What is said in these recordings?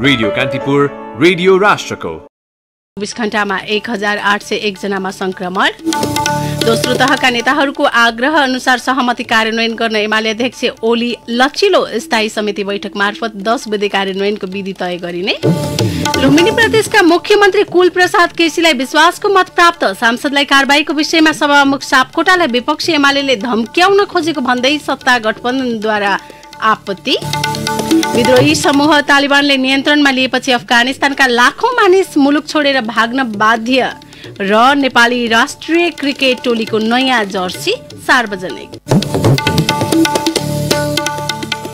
Radio Kantipur, radio राष्ट्रको 24 घण्टामा 1801 जनामा संक्रमण। दोस्रो तहका नेताहरूको आग्रह अनुसार सहमति कार्यान्वयन गर्न एमाले अध्यक्ष ओली लचिलो स्थायी समिति बैठक मार्फत 10 बुँदे कार्यान्वयनको विधि तय गरिने। लुम्बिनी प्रदेशका मुख्यमन्त्री कुल प्रसाद केसीलाई विश्वासको मत प्राप्त। सांसदलाई कारबाहीको विषयमा सभामुख सापकोटालाई विपक्षी एमाले धम्क्याउन खोजेको भन्दै सत्ता गठबन्धनद्वारा आपत्ति। विद्रोही समूह तालिबानले नियन्त्रणमा लिएपछि अफगानिस्तानका लाखौं मानिस मुलुक छोडेर भाग्न बाध्य र नेपाली राष्ट्रिय क्रिकेट टोलीको नयाँ जर्सी सार्वजनिक।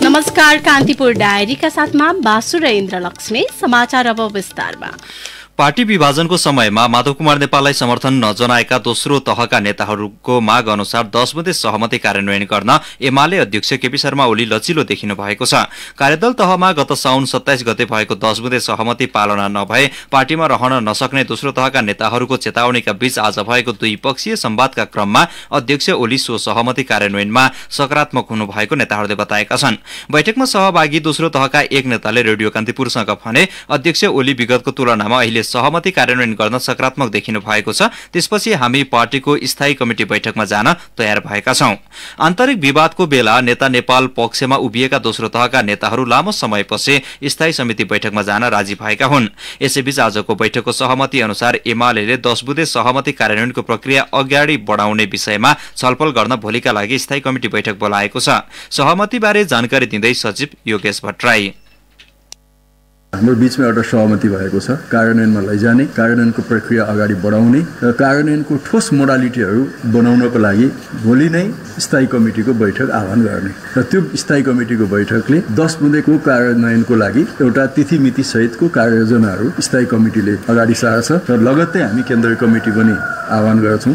नमस्कार, कान्तिपुर डायरीका साथमा बासु र इन्द्रलक्ष्मी। समाचार अब विस्तारमा। पार्टी विभाजनको समयमा माधव कुमार नेपाललाई समर्थन नजनाएका दोस्रो तहका नेताहरूको माग अनुसार 10 बुँदे सहमति कार्यान्वयन गर्न एमाले अध्यक्ष केपी शर्मा ओली लचिलो देखिनु भएको छ। कार्यदल तहमा गत साउन 27 गते भएको 10 बुँदे सहमति पालना नभए पार्टीमा रहन नसक्ने दोस्रो तहका नेताहरूको चेतावनीका बीच आज भएको द्विपक्षीय संवादका क्रममा अध्यक्ष ओली सो सहमति कार्यान्वयनमा सकारात्मक हुनुभएको नेताहरूले बताएका छन्। बैठकमा सहभागी दोस्रो तहका एक नेताले रेडियो कान्तिपुरसँग भने अध्यक्ष ओली विगतको तुलनामा अहिले सहमति कार्यान्वयन गर्न सकारात्मक देखिनु भएको छ। त्यसपछि हामी पार्टीको स्थायी कमिटी बैठकमा जान तयार भएका छौं। आन्तरिक विवादको बेला नेता नेपाल पक्षमा उभिएका दोस्रो तहका नेताहरू लामो समयपछि स्थायी समिति बैठकमा जान राजी भएका हुन्। यसैबीच आजको बैठकको सहमति अनुसार एमालेले 10 बुँदे सहमति कार्यान्वयनको प्रक्रिया अगाडि बढाउने विषयमा छलफल गर्न भोलिका लागि स्थायी कमिटी बैठक बोलाएको छ। सहमतिबारे जानकारी दिँदै सचिव योगेश भट्टराई, हाम्रो बीचमा एउटा सहमति भएको छ कार्यान्वयनमा लैजाने, कार्यान्वयनको प्रक्रिया अगाडि बढाउने र कार्यान्वयनको ठोस मोडालिटीहरू बनाउनको लागि भोलि नै स्थायी कमिटीको बैठक आह्वान गर्ने र त्यो स्थायी कमिटीको बैठकले 10 बुँदेको कार्यान्वयनको लागि एउटा तिथिमिति सहितको कार्ययोजनाहरू स्थायी कमिटीले अगाडि सार्छ र लगत्तै हामी केन्द्रीय कमिटी पनि आह्वान गर्छौं।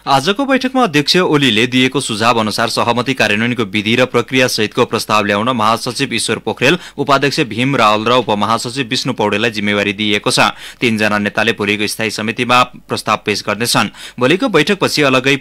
आजको बैठकमा अध्यक्ष ओलीले दिएको सुझाव अनुसार सहमति कार्यान्वयनको विधि र प्रक्रिया सहितको प्रस्ताव ल्याउन महासचिव ईश्वर पोखरेल, उपाध्यक्ष भीम रावल र उपमहासचिव विष्णु पौडेललाई जिम्मेवारी दिएको छ। 3 जना नेताले भोलिको स्थायी समितिमा प्रस्ताव पेश गर्नेछन्। भोलिको बैठकपछि अलगै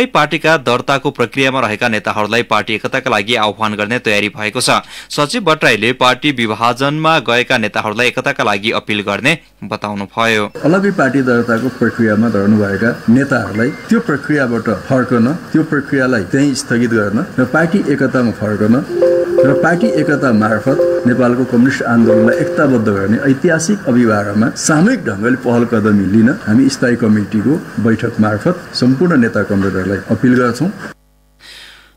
पार्टीका दर्ताको प्रक्रियामा रहेका नेताहरूलाई पार्टी एकताका लागि आह्वान गर्ने तयारी भएको छ। सचिव भट्टराईले पार्टी विभाजनमा गएका नेताहरूलाई एकताका लागि अपील गर्ने बताउनुभयो। अलगै पार्टी दर्ताको प्रक्रियामा रहनुभएका नेताहरूलाई त्यो प्रक्रियाबाट फर्कन, त्यो प्रक्रियालाई त्यही स्थगित गर्न र पार्टी एकतामा फर्कन र पार्टी एकता मार्फत नेपालको कम्युनिस्ट आन्दोलनलाई एकताबद्ध गर्ने ऐतिहासिक अभियानमा सामूहिक ढंगले पहल कदमी लिन हामी स्थायी कमिटीको बैठक मार्फत सम्पूर्ण नेता कमरेडरलाई अपील गर्छौं।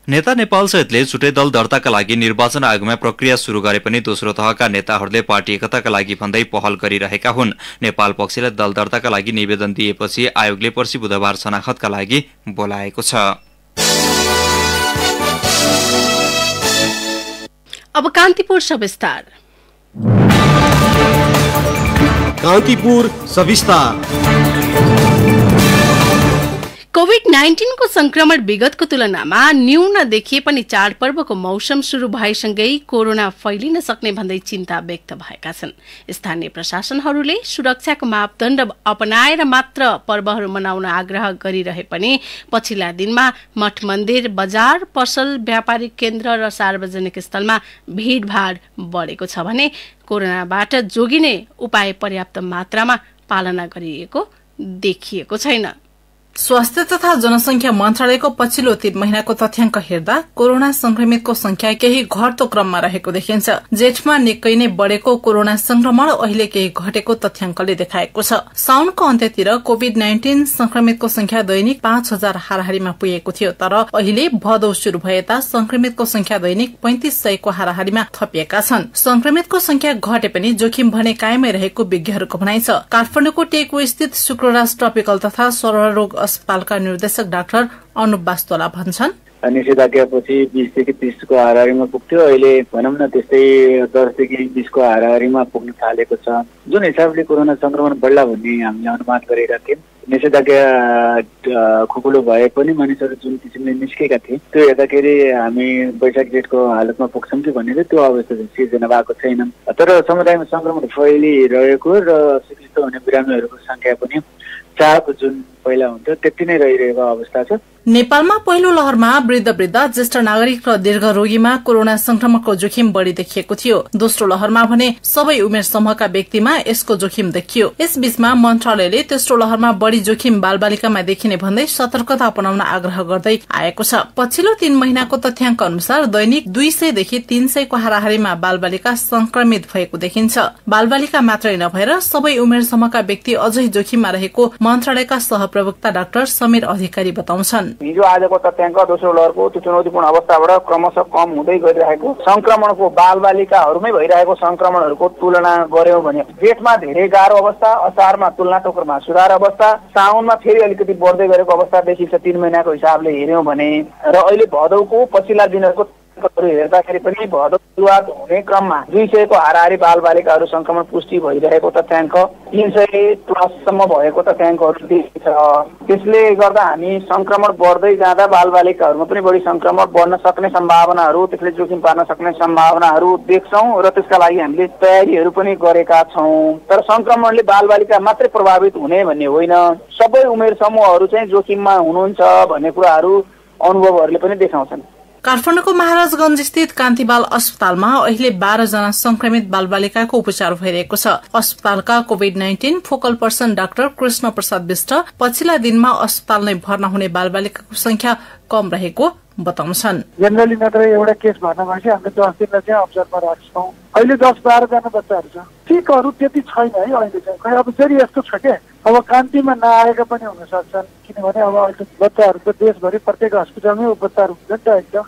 नेता नेपाल सहितले छुट्टै दल दर्ताका लागि निर्वाचन आयोगमा प्रक्रिया सुरु गरे पनि दोस्रो तहका नेताहरूले पार्टी एकताका लागि भन्दै पहल गरिरहेका हुन्। नेपाल पक्षले दल दर्ताका लागि निवेदन दिएपछि आयोगले पर्सि बुधबार शनाखतका लागि बोलाएको छ। अब कान्तिपुर सविस्तार। कान्तिपुर सविस्तार। कोभिड-19 को संक्रमण विगतको तुलनामा न्यून देखिए पनि चाडपर्वको मौसम शुरू भएसँगै कोरोना फैलिन सक्ने भन्दै चिन्ता व्यक्त भएका छन्। स्थानीय प्रशासनहरूले सुरक्षाको मापदण्ड अपनाएर मात्र पर्वहरू मनाउन आग्रह गरिरहे पनि पछिल्ला दिनमा मठ मन्दिर, बजार, पसल, व्यापारिक केन्द्र र सार्वजनिक स्थलमा भीडभाड बढेको छ भने कोरोनाबाट जोगिने उपाय पर्याप्त मात्रामा पालना गरिएको देखिएको छैन। स्वास्थ्य तथा जनसंख्या मन्त्रालयको पछिल्लो 3 महिनाको तथ्याङ्क हेर्दा कोरोना संक्रमितको संख्या केही घट्दो क्रममा रहेको देखिन्छ। जेठमा निकै नै बढेको कोरोना संक्रमण अहिले केही घटेको तथ्याङ्कले देखाएको छ। साउनको अन्त्यतिर कोभिड-19 संक्रमितको संख्या दैनिक 5000 हाराहारीमा पुगेको थियो, तर अहिले भदौ शुरू भएता संक्रमितको संख्या दैनिक 3500 को हाराहारीमा थपिएका छन्। संक्रमितको संख्या घटे पनि जोखिम भने कायमै रहेको विज्ञहरूको भनाइ छ। काठमाडौँको टेकवे स्थित शुक्रराज ट्रपिकल तथा सर्वरोग अस्पतालका निर्देशक डाक्टर अनुप वास्तोला भन्छन्, निषेधाज्ञापछि 20 देखि 30 को हाराहारीमा पुग्थ्यो, अहिले भनौं न त्यस्तै 10 देखि 20 को हाराहारीमा पुग्न थालेको छ। जुन हिसाबले कोरोना संक्रमण बढ्ला भन्ने हामीले अनुमान गरेका थियौं, निषेधाज्ञा खुकुलो भए पनि मानिसहरू जुन किसिमले निस्केका थिए त्यो हेर्दाखेरि हामी वैशाख जेठको हालतमा पुग्छौँ कि भन्ने त्यो अवस्था सिर्जना भएको छैन। तर समुदायमा संक्रमण फैलिरहेको र चिकित्सक हुने बिरामीहरूको संख्या पनि चाप जुन पहिला हुन्थ्यो त्यति नै रहिरहेको अवस्था छ। नेपालमा पहिलो लहरमा वृद्ध ज्येष्ठ नागरिक र दीर्घरोगीमा कोरोना संक्रमणको जोखिम बढ़ी देखिएको थियो। दोस्रो लहरमा भने सबै उमेर समूहका व्यक्तिमा यसको जोखिम देखियो। यसबीचमा मन्त्रालयले तेस्रो लहरमा बढ़ी जोखिम बालबालिकामा देखिने भन्दै सतर्कता अपनाउन आग्रह गर्दै आएको छ। पछिल्लो 3 महिनाको तथ्याङ्क अनुसार दैनिक 200 देखि 300 को हाराहारीमा बालबालिका संक्रमित भएको देखिन्छ। बालबालिका मात्रै नभएर सबै उमेर समूहका व्यक्ति अझै जोखिममा रहेको मन्त्रालयका सहप्रवक्ता डाक्टर समीर अधिकारी बताउँछन्। हिजो आजको तथ्याङ्क दोस्रो लहरको त्यो चुनौतीपूर्ण अवस्थाबाट क्रमशः कम हुँदै गइरहेको संक्रमणको बालबालिकाहरूमै भइरहेको संक्रमणहरूको तुलना गर्यौं भने जेठमा धेरै गाह्रो अवस्था, असारमा तुलनात्मकमा सुधार अवस्था, साउनमा फेरि अलिकति बढ्दै गरेको अवस्था देखिन्छ 3 महिनाको हिसाबले हेर्यौं भने। र अहिले भदौको पछिल्ला दिनहरूको हेर्दाखेरि पनि भदौ सुरुवात हुने क्रममा 200 को हाराहारी बालबालिकाहरू संक्रमण पुष्टि भइरहेको तथ्याङ्क 300 प्लससम्म भएको तथ्याङ्कहरू देखिन्छ। त्यसले गर्दा हामी संक्रमण बढ्दै जाँदा बालबालिकाहरूमा पनि बढी संक्रमण बढ्न सक्ने सम्भावनाहरू, त्यसले जोखिम पार्न सक्ने सम्भावनाहरू देख्छौं र त्यसका लागि हामीले तयारीहरू पनि गरेका छौं। तर संक्रमणले बालबालिका मात्रै प्रभावित हुने भन्ने होइन, सबै उमेर समूहहरू चाहिँ जोखिममा हुनुहुन्छ भन्ने कुराहरू अनुभवहरूले पनि देखाउँछन्। काठमाडौँको महाराजगंज स्थित कान्तिबाल अस्पतालमा अहिले 12 जना संक्रमित बालबालिकाको उपचार भइरहेको छ। अस्पतालका COVID focal person doctor Krishna Prasad Bista पछिल्ला दिनमा अस्पताल नै भर्ना हुने बालबालिकाको संख्या कम रहेको बताउँछन्। जनरली मात्र एउटा केस भर्ना भएपछि हामीले 10 दिनलाई चाहिँ अब्जर्भमा राख्छौं। अहिले 10-12 जना बच्चाहरू छ। ठिकहरू त्यति छैन है अहिले चाहिँ। खै अब फेरि यस्तो छ के अब कान्तिमा नआएका पनि हुन सक्छन्, किनभने अब अहिले बच्चाहरूको देशभरि प्रत्येक हस्पिटलमै उपचार हुन्छ नि त एकदम।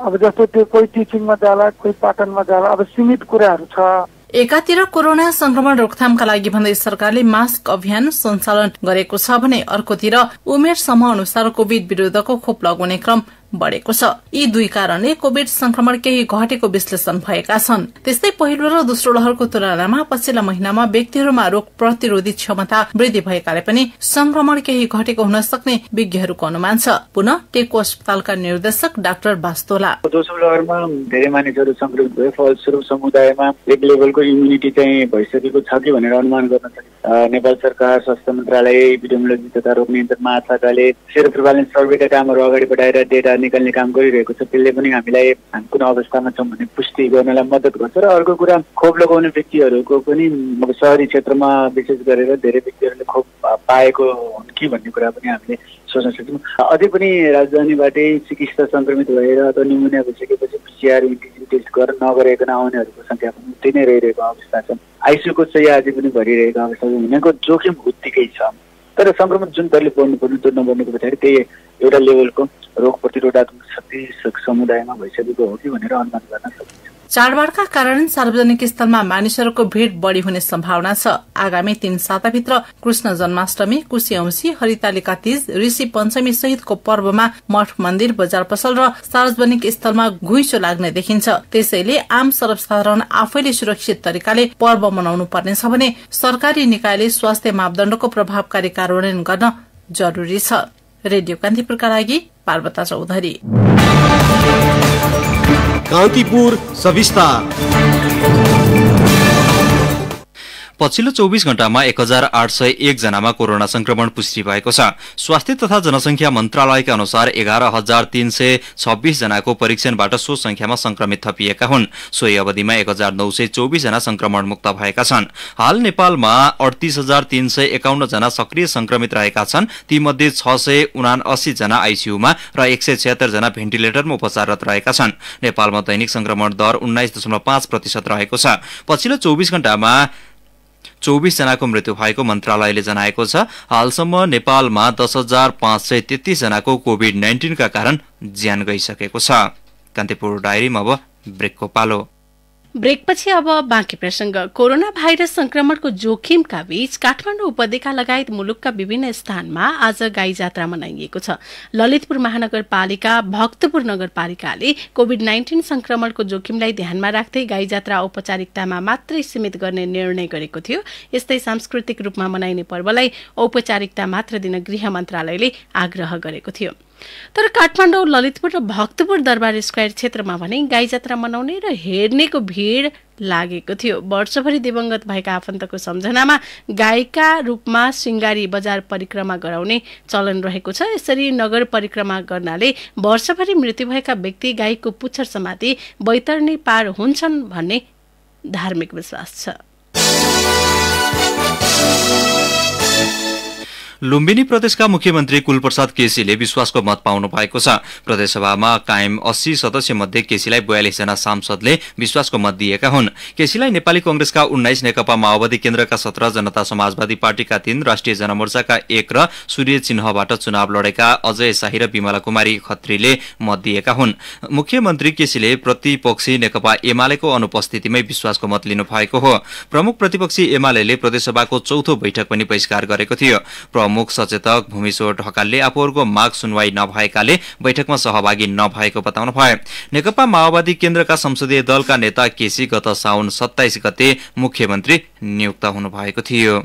अब जस्तो त्यो कोही टिचिङमा जाला, कोही पाटनमा जाला, अब सीमित कुराहरू छ। एकातिर कोरोना संक्रमण रोकथामका लागि भन्दै सरकारले मास्क अभियान सञ्चालन गरेको छ भने अर्कोतिर उमेर समूह अनुसार कोविड विरुद्धको खोप लगाउने क्रम बढ़ेको छ। यी दुई कारणले कोविड संक्रमण केही घटेको विश्लेषण भएका छन्। त्यस्तै पहिलो र दोस्रो लहरको तुलनामा पछिल्ला महिनामा व्यक्तिहरूमा रोग प्रतिरोधी क्षमता वृद्धि भएकाले पनि संक्रमण केही घटेको हुन सक्ने विज्ञहरूको अनुमान छ। पुनः टेको अस्पतालका निर्देशक डाक्टर बास्तोला, दोस्रो लहरमा धेरै मानिसहरू संक्रमित भए, फलस्वरूप समुदायमा एक लेभलको इम्युनिटी चाहिँ भइसकेको छ कि भनेर अनुमान गर्न सकिन्छ। नेपाल सरकार, स्वास्थ्य मन्त्रालय, एपिडेमियोलोजी तथा रोग नियन्त्रण महाशाखाले सेरो प्रिभ्यालेन्स सर्वेका कामहरू अगाडि बढाएर डेटा निकाल्ने काम गरिरहेको छ। त्यसले पनि हामीलाई हामी कुन अवस्थामा छौँ भन्ने पुष्टि गर्नलाई मद्दत गर्छ। र अर्को कुरा, खोप लगाउने व्यक्तिहरूको पनि शहरी क्षेत्रमा विशेष गरेर धेरै व्यक्तिहरूले खोप पाएको हुन् कि भन्ने कुरा पनि हामीले सोच्न सक्छौँ। अझै पनि राजधानीबाटै चिकित्सा संक्रमित भएर अथवा निमोनिया भइसकेपछि PCR एन्टिजेन टेस्ट गरेर नगरिकन आउनेहरूको संख्या पनि उति नै रहिरहेको अवस्था छ। आइसियूको चाहिँ अझै पनि भरिरहेको अवस्था हुनेको जोखिम उत्तिकै छ। तर संक्रमण जुन तरिकाले बढ्नुपर्ने त्यो नबढ्नुको पछाडि त्यही एउटा लेभलको रोग प्रतिरोधात्मक शक्ति समुदायमा भइसकेको हो कि भनेर अनुमान गर्न सकिन्छ। चाडबाडका कारण सार्वजनिक स्थलमा मानिसहरूको भीड़ बढ़ी हुने सम्भावना छ। आगामी 3 साताभित्र कृष्ण जन्माष्टमी, कुशी औँसी, हरितालिका तीज, ऋषि पञ्चमी सहितको पर्वमा मठ मन्दिर, बजार पसल र सार्वजनिक स्थलमा घुइँचो लाग्ने देखिन्छ। त्यसैले आम सर्वसाधारण आफैले सुरक्षित तरिकाले पर्व मनाउनु पर्नेछ भने सरकारी निकायले स्वास्थ्य मापदण्डको प्रभावकारी कार्यान्वयन गर्न जरुरी छ। रेडियो कान्तिपुरका लागि पार्वता चौधरी। कान्तिपुर सविस्तार। पछिल्लो 24 घण्टामा 1801 जनामा कोरोना संक्रमण पुष्टि भएको छ। स्वास्थ्य तथा जनसंख्या मन्त्रालयका अनुसार 11326 जनाको परीक्षणबाट सो संख्यामा संक्रमित थपिएका हुन्। सोही अवधिमा 1924 जना संक्रमण मुक्त भएका छन्। हाल नेपालमा 38351 जना सक्रिय संक्रमित रहेका छन्। तीमध्ये 679 जना आइसियूमा र 176 जना भेन्टिलेटरमा उपचाररत रहेका छन्। नेपालमा दैनिक संक्रमण दर 19.5% रहेको छ। पछिल्लो 24 घण्टामा 24 जनाको मृत्यु भएको मन्त्रालयले जनाएको छ। हालसम्म नेपालमा 10,533 जनाको कोभिड-19 का कारण ज्यान गइसकेको छ। कान्तिपुर डायरीमा अब ब्रेकको पालो। ब्रेकपछि अब बाँकी प्रसंग। कोरोना भाइरस संक्रमणको जोखिमका बीच काठमाडौँ उपत्यका लगायत मुलुकका विभिन्न स्थानमा आज गाई जात्रा मनाइएको छ। ललितपुर महानगरपालिका, भक्तपुर नगरपालिकाले कोभिड-19 संक्रमणको जोखिमलाई ध्यानमा राख्दै गाई जात्रा औपचारिकतामा मात्रै सीमित गर्ने निर्णय गरेको थियो। यस्तै सांस्कृतिक रूपमा मनाइने पर्वलाई औपचारिकता मात्र दिन गृह मन्त्रालयले आग्रह गरेको थियो। तर काठमाडौँ, ललितपुर र भक्तपुर दरबार स्क्वायर क्षेत्रमा भने गाई जात्रा मनाउने र हेर्नेको भिड लागेको थियो। वर्षभरि दिवंगत भएका आफन्तको सम्झनामा गाईका रूपमा सिंगारी बजार परिक्रमा गराउने चलन रहेको छ। यसरी नगर परिक्रमा गर्नाले वर्षभरि मृत्यु भएका व्यक्ति गाईको पुच्छर समाती बैतरणी पार हुन्छन् भन्ने धार्मिक विश्वास छ। लुम्बिनी प्रदेशका मुख्यमन्त्री कुलप्रसाद केसीले विश्वासको मत पाउनु भएको छ। प्रदेशसभामा कायम 80 सदस्य मध्ये केसीलाई 42 जना सांसदले विश्वासको मत दिएका हुन्। केसीलाई नेपाली कांग्रेसका 19, नेकपा माओवादी केन्द्रका 17, जनता समाजवादी पार्टीका 3, राष्ट्रिय जनमोर्चाका 1 र सूर्य चिन्हबाट चुनाव लडेका अजय शाही र विमला कुमारी खत्रीले मत दिएका हुन्। मुख्यमन्त्री केसीले प्रतिपक्षी नेकपा एमालेको अनुपस्थितिमै विश्वासको मत लिनु भएको हो। प्रमुख प्रतिपक्षी एमालेले प्रदेशसभाको चौथो बैठक पनि बहिष्कार गरेको थियो। प्रमुख सचेतक भूमिश्वर ढकालले आफूहरूको माग सुनवाई नभएकाले बैठकमा सहभागी नभएको बताउनु भयो। नेकपा माओवादी केन्द्रका संसदीय दलका नेता केसी गत साउन 27 गते मुख्यमन्त्री नियुक्त हुनुभएको थियो।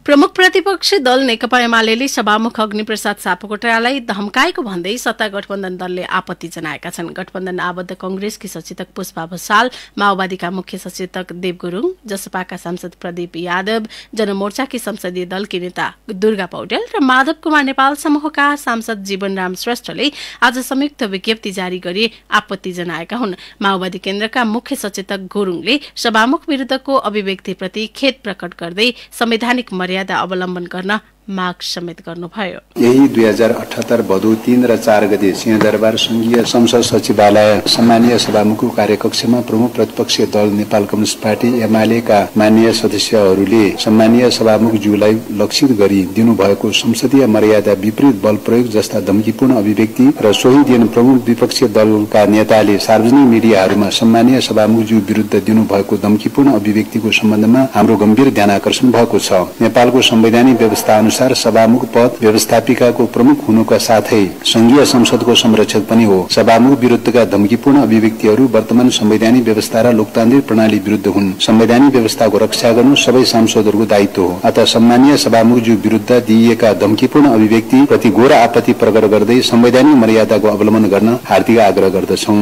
प्रमुख प्रतिपक्षी दल नेकपा एमालेले सभामुख अग्निप्रसाद सापकोटालाई धम्काएको भन्दै सत्ता गठबन्धन दलले आपत्ति जनाएका छन्। गठबन्धन आबद्ध कांग्रेसकी सचेतक पुष्पा भसाल, माओवादीका मुख्य सचेतक देव गुरुङ, जसपाका सांसद प्रदीप यादव, जनमोर्चाकी संसदीय दलकी नेता दुर्गा पौडेल र माधव कुमार नेपाल समूहका सांसद जीवनराम श्रेष्ठले आज संयुक्त विज्ञप्ति जारी गरी आपत्ति जनाएका हुन्। माओवादी केन्द्रका मुख्य सचेतक गुरुङले सभामुख विरुद्धको अभिव्यक्तिप्रति खेद प्रकट गर्दै संवैधानिक मर्यादा अवलम्बन गर्न माग समेत गर्नुभयो। यही 2078 भदौ 3 र 4 गते सिंहदरबार संघीय संसद सचिवालय सम्मानीय सभामुखको कार्यकक्षमा प्रमुख प्रतिपक्षी दल नेपाल कम्युनिस्ट पार्टी एमालेका माननीय सदस्यहरूले सम्मानीय सभामुखज्यूलाई लक्षित गरी दिनुभएको संसदीय मर्यादा विपरीत बल प्रयोग जस्ता धम्कीपूर्ण अभिव्यक्ति र सोही दिन प्रमुख विपक्षी दलका नेताले सार्वजनिक मिडियाहरूमा सम्मानीय सभामुखज्यू विरुद्ध दिनुभएको धम्कीपूर्ण अभिव्यक्तिको सम्बन्धमा हाम्रो गम्भीर ध्यानाकर्षण भएको छ। नेपालको संवैधानिक व्यवस्था अनुसार सभामुख पद व्यवस्थापिकाको प्रमुख हुनुका साथै संघीय संसदको संरक्षक पनि हो। सभामुख विरुद्धका धम्कीपूर्ण अभिव्यक्तिहरू वर्तमान संवैधानिक व्यवस्था र लोकतान्त्रिक प्रणाली विरुद्ध हुन्। संवैधानिक व्यवस्थाको रक्षा गर्नु सबै सांसदहरूको दायित्व हो। अतः सम्मानीय सभामुखज्यू विरुद्ध दिइएका धम्कीपूर्ण अभिव्यक्ति प्रति घोर आपत्ति प्रकट गर्दै संवैधानिक मर्यादाको अवलम्बन गर्न हार्दिक आग्रह गर्दछौं।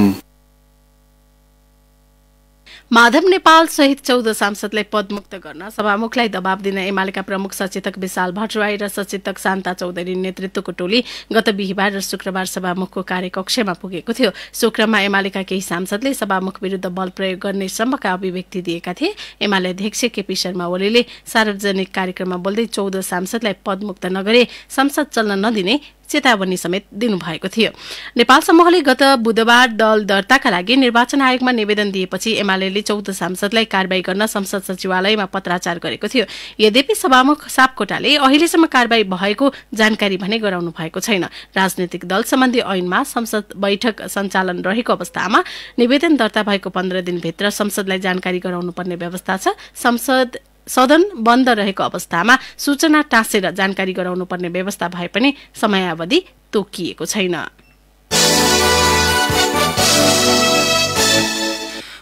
माधव नेपाल सहित 14 सांसदलाई पदमुक्त गर्न सभामुखलाई दबाव दिन एमालेका प्रमुख सचेतक विशाल भट्टराई र सचेतक शान्ता चौधरी नेतृत्वको टोली गत बिहिबार र शुक्रबार सभामुखको कार्यकक्षमा पुगेको थियो। सो क्रममा एमालेका केही सांसदले सभामुख विरुद्ध बल प्रयोग गर्ने सम्मका अभिव्यक्ति दिएका थिए। एमाले अध्यक्ष केपी शर्मा ओलीले सार्वजनिक कार्यक्रममा बोल्दै 14 सांसदलाई पदमुक्त नगरे संसद चल्न नदिने चेतावनी समेत दिनुभएको थियो। नेपाल समूहले गत बुधबार दल दर्ताका लागि निर्वाचन आयोगमा निवेदन दिएपछि एमालेले 14 सांसदलाई कारबाही गर्न संसद सचिवालयमा पत्राचार गरेको थियो। यद्यपि सभामुख सापकोटाले अहिलेसम्म कारबाही भएको जानकारी भने गराउनु भएको छैन। राजनीतिक दल सम्बन्धी ऐनमा संसद बैठक सञ्चालन रहेको अवस्थामा निवेदन दर्ता भएको 15 दिनभित्र संसदलाई जानकारी गराउनुपर्ने व्यवस्था छ। सदन बन्द रहेको अवस्थामा सूचना टाँसेर जानकारी गराउनुपर्ने व्यवस्था भए पनि समयावधि तोकिएको छैन।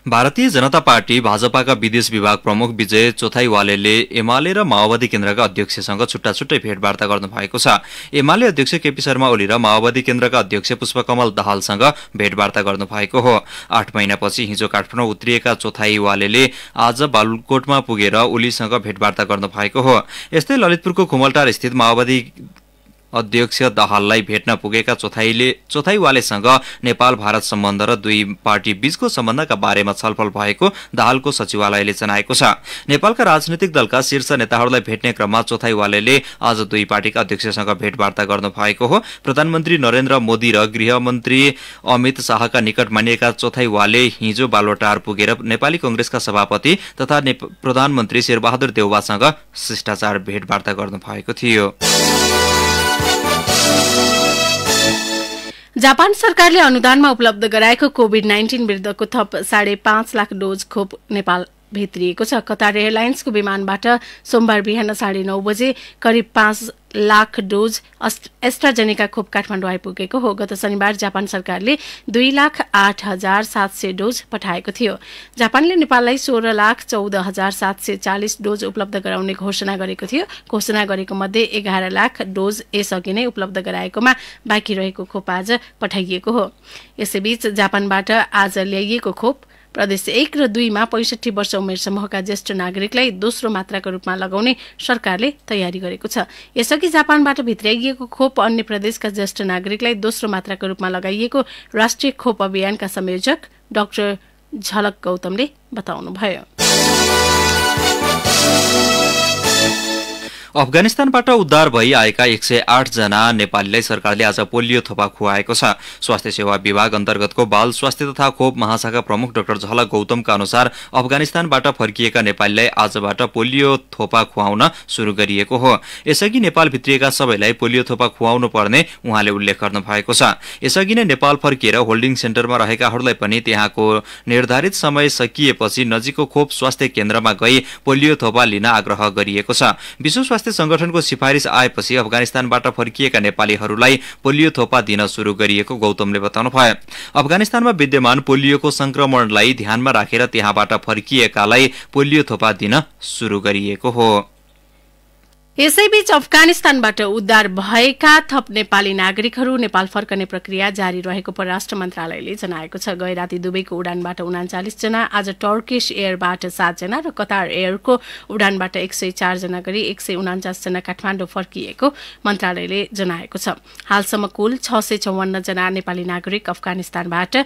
भारतीय जनता पार्टी भाजपाका विदेश विभाग प्रमुख विजय चोथाईवालेले एमाले र माओवादी केन्द्रका अध्यक्षसँग छुट्टा छुट्टै भेटवार्ता गर्नु भएको छ। एमाले अध्यक्ष केपी शर्मा ओली र माओवादी केन्द्रका अध्यक्ष पुष्पकमल दाहालसँग भेटवार्ता गर्नु भएको हो। 8 महिनापछि हिजो काठमाडौँ उत्रिएका चोथाईवालेले आज बालुकोटमा पुगेर ओलीसँग भेटवार्ता गर्नु भएको हो। यस्तै ललितपुरको खुमलटार स्थित माओवादी अध्यक्ष दाहाललाई भेट्न पुगेका चोथाईवालेसँग नेपाल भारत सम्बन्ध र दुई पार्टी बीचको सम्बन्धका बारेमा छलफल भएको दाहालको सचिवालयले जनाएको छ। नेपालका राजनीतिक दलका शीर्ष नेताहरूलाई भेट्ने क्रममा चोथाईवालेले आज दुई पार्टीका अध्यक्षसँग भेटवार्ता गर्नु भएको हो। प्रधानमन्त्री नरेन्द्र मोदी र गृहमन्त्री अमित शाहका निकट मानिएका चोथाईवाले हिजो बालुवाटार पुगेर नेपाली कांग्रेसका सभापति तथा प्रधानमन्त्री शेरबहादुर देउवासँग शिष्टाचार भेटवार्ता गर्नु भएको थियो। जापान सरकारले अनुदानमा उपलब्ध गराएको कोभिड-19 विरुद्धको थप 5.5 लाख डोज खोप नेपाल भित्रिएको छ। कतार एयरलाइन्सको विमानबाट सोमबार बिहान 9:30 बजे करिब 5 लाख डोज एस्ट्राजेनेका खोप काठमाडौँ आइपुगेको हो। गत शनिबार जापान सरकारले 2,08,700 डोज पठाएको थियो। जापानले नेपाललाई 16,14,740 डोज उपलब्ध गराउने घोषणा गरेको थियो। घोषणा गरेको मध्ये 11 लाख डोज यसअघि नै उपलब्ध गराएकोमा बाँकी रहेको खोप आज पठाइएको हो। यसैबीच जापानबाट आज ल्याइएको खोप प्रदेश 1 र 2 मा 65 वर्ष उमेर समूहका ज्येष्ठ नागरिकलाई दोस्रो मात्राको रूपमा लगाउने सरकारले तयारी गरेको छ। यसअघि जापानबाट भित्राइएको खोप अन्य प्रदेशका ज्येष्ठ नागरिकलाई दोस्रो मात्राको रूपमा लगाइएको राष्ट्रिय खोप अभियानका संयोजक डाक्टर झलक गौतमले बताउनुभयो। अफगानिस्तानबाट उद्धार भई आएका 108 जना नेपालीलाई सरकारले आज पोलियो थोपा खुवाएको छ। स्वास्थ्य सेवा विभाग अन्तर्गतको बाल स्वास्थ्य तथा खोप महाशाखा प्रमुख डाक्टर झलक गौतमका अनुसार अफगानिस्तानबाट फर्किएका नेपालीलाई आजबाट पोलियो थोपा खुवाउन सुरु गरिएको हो। यसअघि नेपाल भित्रिएका सबैलाई पोलियो थोपा खुवाउनु पर्ने उहाँले उल्लेख गर्नु भएको छ। यसअघि नै नेपाल फर्किएर होल्डिङ सेन्टरमा रहेकाहरूलाई पनि त्यहाँको निर्धारित समय सकिएपछि नजिकको खोप स्वास्थ्य केन्द्रमा गई पोलियो थोपा लिन आग्रह गरिएको छ। विश्व स्वास्थ्य संगठनको सिफारिस आएपछि अफगानिस्तानबाट फर्किएका नेपालीहरूलाई पोलियो थोपा दिन सुरु गरिएको गौतमले बताउनुभयो। अफगानिस्तानमा विद्यमान पोलियोको संक्रमणलाई ध्यानमा राखेर त्यहाँबाट फर्किएकालाई पोलियो थोपा दिन सुरु गरिएको हो। यसैबीच अफगानिस्तानबाट उद्धार भएका थप नेपाली नागरिकहरू नेपाल फर्कने प्रक्रिया जारी रहेको परराष्ट्र मन्त्रालयले जनाएको छ। गए राति दुबईको उडानबाट 39 जना, आज टर्किश एयरबाट 7 जना र कतार एयरको उडानबाट 104 जना गरी 149 जना काठमाडौँ फर्किएको मन्त्रालयले जनाएको छ। हालसम्म कुल 654 जना नेपाली नागरिक अफगानिस्तानबाट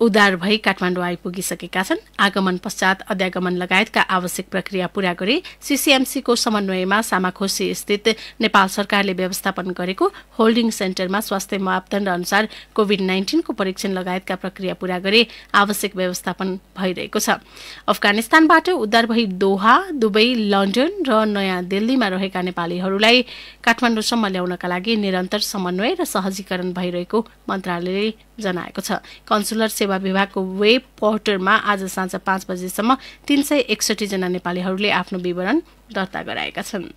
उद्धार भई काठमाडौँ आइपुगिसकेका छन्। आगमन पश्चात अध्यागमन लगायतका आवश्यक प्रक्रिया पूरा गरी सीसीएमसीको समन्वयमा सामाखोसी स्थित नेपाल सरकारले व्यवस्थापन गरेको होल्डिङ सेन्टरमा स्वास्थ्य मापदण्ड अनुसार कोभिड-19 को परीक्षण लगायतका प्रक्रिया पूरा गरी आवश्यक व्यवस्थापन भइरहेको छ। अफगानिस्तानबाट उद्धार भई दोहा, दुबई, लन्डन र नयाँ दिल्लीमा रहेका नेपालीहरूलाई काठमाडौँसम्म ल्याउनका लागि निरन्तर समन्वय र सहजीकरण भइरहेको मन्त्रालयले जनाएको छ। कन्सुलर सेवा विभागको वेब पोर्टलमा आज साँझ 5 बजेसम्म 361 जना नेपालीहरूले आफ्नो विवरण दर्ता गराएका छन्।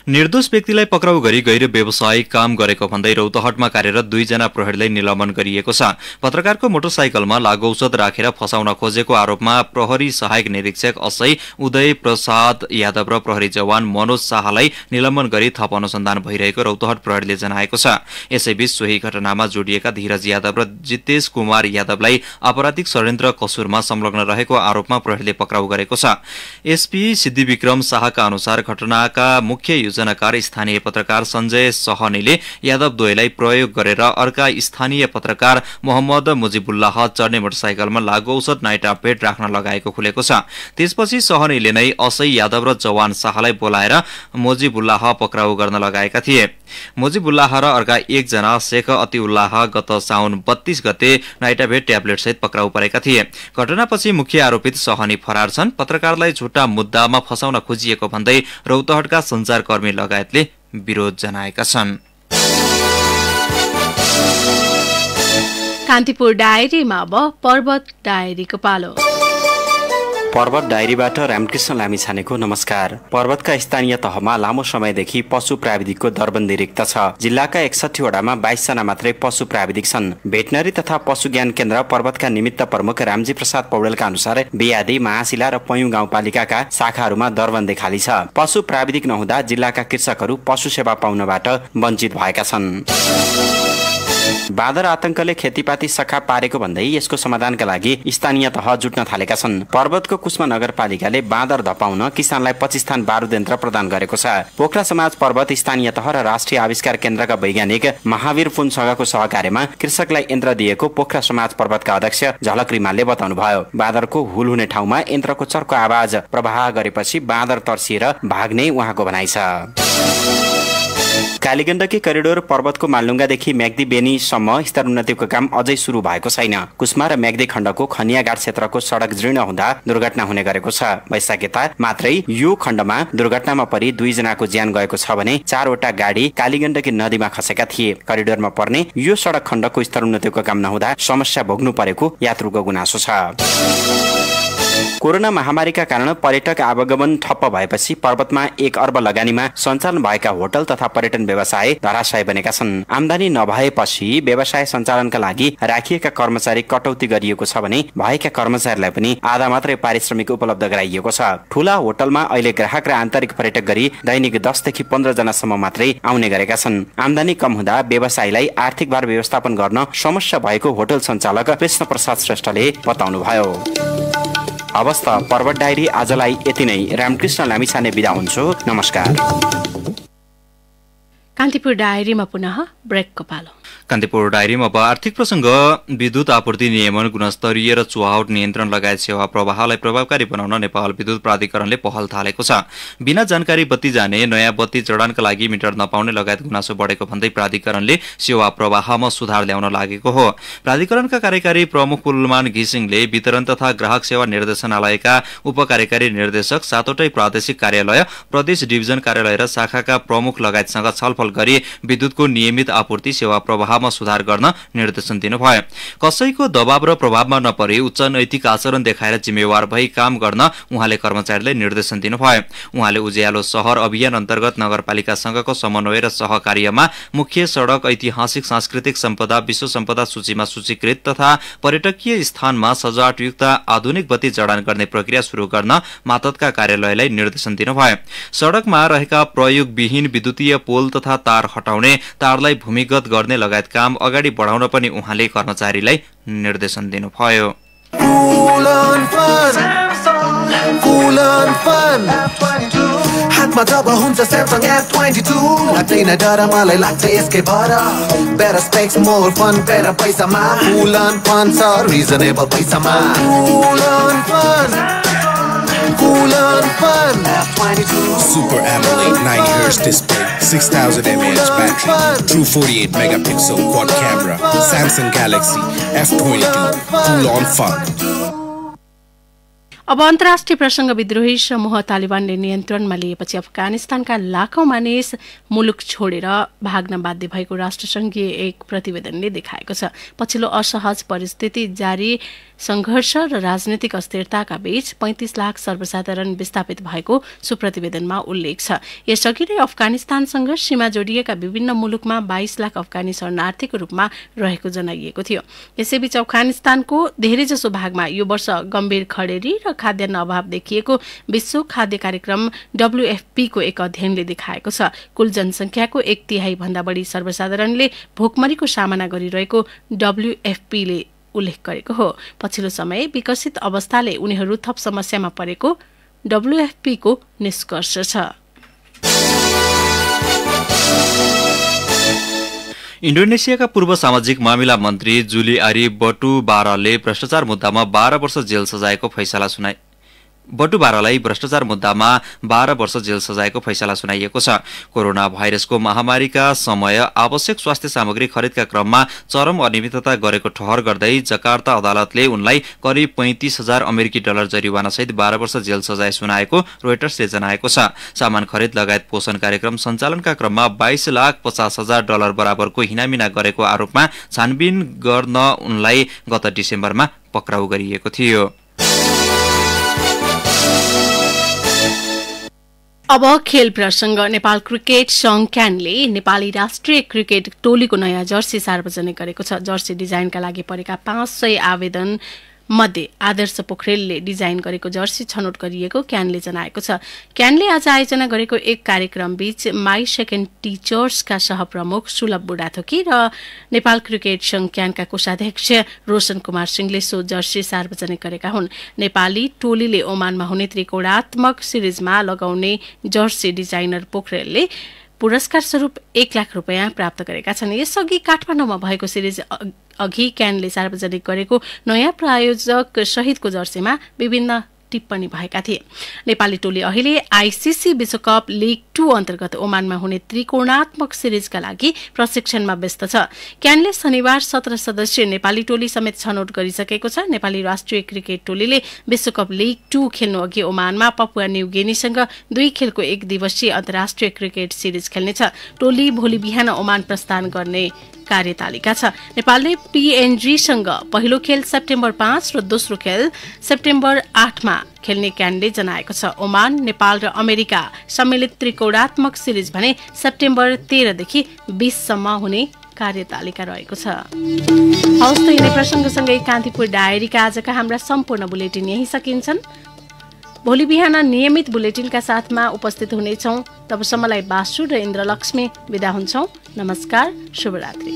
निर्दोष व्यक्तिलाई पक्राउ गरी गैर व्यावसायिक काम गरेको भन्दै रौतहटमा कार्यरत 2 जना प्रहरीलाई निलम्बन गरिएको छ। पत्रकारको मोटरसाइकलमा लागु औषध राखेर फसाउन खोजेको आरोपमा प्रहरी सहायक निरीक्षक असै उदय प्रसाद यादव र प्रहरी जवान मनोज शाहलाई निलम्बन गरी थप अनुसन्धान भइरहेको रौतहट प्रहरीले जनाएको छ। यसैबीच सोही घटनामा जोडिएका धीरज यादव र जितेश कुमार यादवलाई आपराधिक षड्यन्त्र कसुरमा संलग्न रहेको आरोपमा प्रहरीले पक्राउ गरेको छ। एसपी सिद्धिविक्रम शाहका अनुसार घटनाका मुख्य योजनाकार स्थानीय पत्रकार सञ्जय सहनीले यादव द्वयलाई प्रयोग गरेर अर्का स्थानीय पत्रकार मोहम्मद मुजिबुल्लाह चढ्ने मोटरसाइकलमा लागु औषध नाइट्रापेट राख्न लगाएको खुलेको छ। त्यसपछि सहनीले नै असै यादव र जवान शाहलाई बोलाएर मुजिबुल्लाह पक्राउ गर्न लगाएका थिए। मुजिबुल्लाह र अर्का एकजना शेख अतिउल्लाह गत साउन 32 गते नाइट्रापेट ट्याब्लेट सहित पक्राउ परेका थिए। घटनापछि मुख्य आरोपित सहनी फरार छन्। पत्रकारलाई झुटा मुद्दामा फसाउन खोजिएको भन्दै रौतहटका सञ्चारकर्मी लगायतले विरोध जनाएका छन्। कान्तिपुर डायरीमा अब पर्वत डायरीको पालो। पर्वत डायरीबाट रामकृष्ण लामिछानेको नमस्कार। पर्वतका स्थानीय तहमा लामो समयदेखि पशु प्राविधिकको दरबन्दी रिक्त छ। जिल्लाका 61 वडामा 22 जना मात्रै पशु प्राविधिक छन्। भेटनरी तथा पशु ज्ञान केन्द्र पर्वतका निमित्त प्रमुख रामजी प्रसाद पौडेलका अनुसार बियादी, महाशिला र पयुँ गाउँपालिकाका शाखाहरूमा दरबन्दी खाली छ। पशु प्राविधिक नहुँदा जिल्लाका कृषकहरू पशु सेवा पाउनबाट वञ्चित भएका छन्। बाँदर आतंकले खेतीपाती सखा पारेको भन्दै यसको समाधानका लागि स्थानीय तह जुट्न थालेका छन्। पर्वतको कुस्मा नगरपालिकाले बाँदर धपाउन किसानलाई 25 थान बारुद यन्त्र प्रदान गरेको छ। पोखरा समाज पर्वत स्थानीय तह र राष्ट्रिय आविष्कार केन्द्रका वैज्ञानिक महावीर पुनसँगको सहकार्यमा कृषकलाई यन्त्र दिएको पोखरा समाज पर्वतका अध्यक्ष झलक रिमालले बताउनुभयो। बाँदरको हुल हुने ठाउँमा यन्त्रको चर्को आवाज प्रवाह गरेपछि बाँदर तर्सिएर भाग्ने उहाँको भनाइ छ। कालीगण्डकी करिडोर पर्वतको मालडुङ्गादेखि म्याग्दी बेनीसम्म स्तरोन्नतिको काम अझै सुरु भएको छैन। कुस्मा र म्याग्दी खण्डको खनियाघाट क्षेत्रको सडक जीर्ण हुँदा दुर्घटना हुने गरेको छ। वैशाखेता मात्रै यो खण्डमा दुर्घटनामा परि 2 जनाको ज्यान गएको छ भने 4 वटा गाडी कालीगण्डकी नदीमा खसेका थिए। करिडोरमा पर्ने यो सडक खण्डको स्तरोन्नतिको काम नहुँदा समस्या भोग्नु परेको यात्रुको गुनासो छ। कोरोना महामारीका कारण पर्यटक आवागमन ठप्प भएपछि पर्वतमा 1 अर्ब लगानीमा सञ्चालन भएका होटल तथा पर्यटन व्यवसाय धराशय बनेका छन्। आमदानी नभएपछि व्यवसाय सञ्चालनका लागि राखिएका कर्मचारी कटौती गरिएको छ भने भएका कर्मचारीलाई पनि आधा मात्रै पारिश्रमिक उपलब्ध गराइएको छ। ठूला होटलमा अहिले ग्राहक र आन्तरिक पर्यटक गरी दैनिक 10 देखि 15 जनासम्म मात्रै आउने गरेका छन्। आमदानी कम हुँदा व्यवसायलाई आर्थिक भार व्यवस्थापन गर्न समस्या भएको होटल सञ्चालक कृष्ण प्रसाद श्रेष्ठले बताउनुभयो। अवस्था पर्वत डायरी आजलाई यति नै। रामकृष्ण लामिछाने बिदा हुन्छु। नमस्कार। कान्तिपुर डायरीमा पुनः ब्रेकको पालो। कान्तिपुर डायरीमा अब आर्थिक प्रसंग, विद्युत आपूर्ति नियमन, गुणस्तरीय र चुहावट नियन्त्रण लगायत सेवा प्रवाहलाई प्रभावकारी बनाउन नेपाल विद्युत प्राधिकरणले पहल थालेको छ। बिना जानकारी बत्ती जाने, नयाँ बत्ती जडानका लागि मिटर नपाउने लगायत गुनासो बढेको भन्दै प्राधिकरणले सेवा प्रवाहमा सुधार ल्याउन लागेको हो। प्राधिकरणका कार्यकारी प्रमुख पुलमान घिसिङले वितरण तथा ग्राहक सेवा निर्देशनालयका उपकार्यकारी निर्देशक, 7वटै प्रादेशिक कार्यालय, प्रदेश डिभिजन कार्यालय र शाखाका प्रमुख लगायतसँग छलफल गरी विद्युतको नियमित आपूर्ति सेवा प्रवाहमा सुधार गर्न निर्देशन दिनुभयो। कसैको दबाव र प्रभावमा नपरी उच्च नैतिक आचरण देखाएर जिम्मेवार भई काम गर्न उहाँले कर्मचारीलाई निर्देशन दिनुभयो। उहाँले उज्यालो शहर अभियान अन्तर्गत नगरपालिकासँगको समन्वय र सहकार्यमा मुख्य सड़क, ऐतिहासिक सांस्कृतिक सम्पदा, विश्व सम्पदा सूचीमा सूचीकृत तथा पर्यटकीय स्थानमा सजावटयुक्त आधुनिक बत्ती जडान गर्ने प्रक्रिया शुरू गर्न मातहतका कार्यालयलाई निर्देशन दिनुभयो। सड़कमा रहेका प्रयोगविहीन विद्युतीय पोल तथा तार हटाउने, तारलाई भूमिगत गर्ने लगायत काम अगाडि बढाउन पनि उहाँले कर्मचारीलाई निर्देशन दिनुभयो। हातमा जब हुन्छ Samsung S22 लाग्दैन डर मलाई लाग्छ यसकै भर better specs more fun better पैसामा full on fun छ reasonable पैसामा full on fun Super AMOLED 90Hz display, 6000 mAh battery, true 48 megapixel quad camera, Samsung Galaxy F22 full on fun. अब अन्तर्राष्ट्रिय प्रसंग, विद्रोही समूह तालिबानले नियन्त्रणमा लिएपछि अफगानिस्तानका लाखौं मानिस मुलुक छोडेर भाग्न बाध्य भएको राष्ट्रसंघीय एक प्रतिवेदनले देखाएको छ। पछिल्लो असहज परिस्थिति, जारी संघर्ष र राजनीतिक अस्थिरताका बीच 35 लाख सर्वसाधारण विस्थापित भएको सो प्रतिवेदनमा उल्लेख छ। यसअघि नै अफगानिस्तानसँग सीमा जोडिएका विभिन्न मुलुकमा 22 लाख अफगानी शरणार्थीको रूपमा रहेको जनाइएको थियो। यसैबीच अफगानिस्तानको धेरैजसो भागमा यो वर्ष गम्भीर खडेरी र खाद्यान्न अभाव देखिएको विश्व खाद्य कार्यक्रम WFP को एक अध्ययनले देखाएको छ। कुल जनसंख्याको 1/3 भन्दा बढी सर्वसाधारणले भोकमरीको सामना गरिरहेको WFP ले उल्लेख गरेको हो। पछिल्लो समय विकसित अवस्थाले उनीहरू थप समस्यामा परेको WFP को निष्कर्ष छ। इन्डोनेसियाका पूर्व सामाजिक मामिला मन्त्री जुली आरी बटुबाराले भ्रष्टाचार मुद्दामा 12 वर्ष जेल सजायको फैसला सुनाए। बटुबारालाई भ्रष्टाचार मुद्दामा 12 वर्ष जेल सजायको फैसला सुनाइएको छ। कोरोना भाइरसको महामारीका समय आवश्यक स्वास्थ्य सामग्री खरिदका क्रममा चरम अनियमितता गरेको ठहर गर्दै जकार्ता अदालतले उनलाई करिब 35,000 अमेरिकी डलर जरिवाना सहित 12 वर्ष जेल सजाय सुनाएको रोइटर्सले जनाएको छ। सामान खरिद लगायत पोषण कार्यक्रम सञ्चालनका क्रममा 22,50,000 डलर बराबरको हिनामिना गरेको आरोपमा छानबिन गर्न उनलाई गत डिसेम्बरमा पक्राउ गरिएको थियो। अब खेल प्रसंग, नेपाल क्रिकेट संघ क्यानले नेपाली राष्ट्रिय क्रिकेट टोलीको नयाँ जर्सी सार्वजनिक गरेको छ। जर्सी डिजाइनका लागि परेका 500 आवेदन मध्ये आदर्श पोखरेलले डिजाइन गरेको जर्सी छनौट गरिएको क्यानले जनाएको छ। क्यानले आज आयोजना गरेको एक कार्यक्रम बीच माई सेकेन्ड टिचर्सका सहप्रमुख सुलभ बुढाथोकी र नेपाल क्रिकेट संघ क्यानका कोषाध्यक्ष रोशन कुमार सिंहले सो जर्सी सार्वजनिक गरेका हुन्। नेपाली टोलीले ओमानमा हुने त्रिकोणात्मक सिरिजमा लगाउने जर्सी डिजाइनर पोखरेलले पुरस्कार स्वरूप 1 लाख रुपैयाँ प्राप्त गरेका छन्। यसअघि काठमाडौँमा भएको सिरिज अघि क्यानले सार्वजनिक गरेको नयाँ प्रायोजक सहितको जर्सीमा विभिन्न टिप्पणी भएका थिए। नेपाली टोली अहिले आईसीसी विश्वकप लीग 2 अन्तर्गत ओमानमा हुने त्रिकोणात्मक सिरिजका लागि प्रशिक्षणमा व्यस्त छ। क्यानले शनिबार 17 सदस्यीय नेपाली टोली समेत छनौट गरिसकेको छ। नेपाली राष्ट्रिय क्रिकेट टोलीले विश्वकप लीग 2 खेल्नु अघि ओमानमा पपुवा न्यू गिनीसँग 2 खेलको 1 दिवसीय अन्तर्राष्ट्रिय क्रिकेट सिरिज खेल्नेछ। टोली भोलि बिहान ओमान प्रस्थान गर्ने कार्यतालिका छ। नेपालले पीएनजीसँग पहिलो खेल सेप्टेम्बर 5 र दोस्रो खेल सेप्टेम्बर 8 मा खेल्ने क्यानले जनाएको छ। ओमान, नेपाल र अमेरिका सम्मिलित त्रिकोणात्मक सिरिज भने सेप्टेम्बर 13 देखि 20 सम्म हुने कार्यतालिका रहेको छ। हवस् त यिनै प्रसंगसँगै कान्तिपुर डायरीका आजका हाम्रा सम्पूर्ण बुलेटिन यही सकिन्छन्। भोलि बिहान नियमित बुलेटिनका साथमा उपस्थित हुनेछौं। तबसम्मलाई बासु र इन्द्रलक्ष्मी बिदा हुन्छौं। नमस्कार, शुभरात्रि।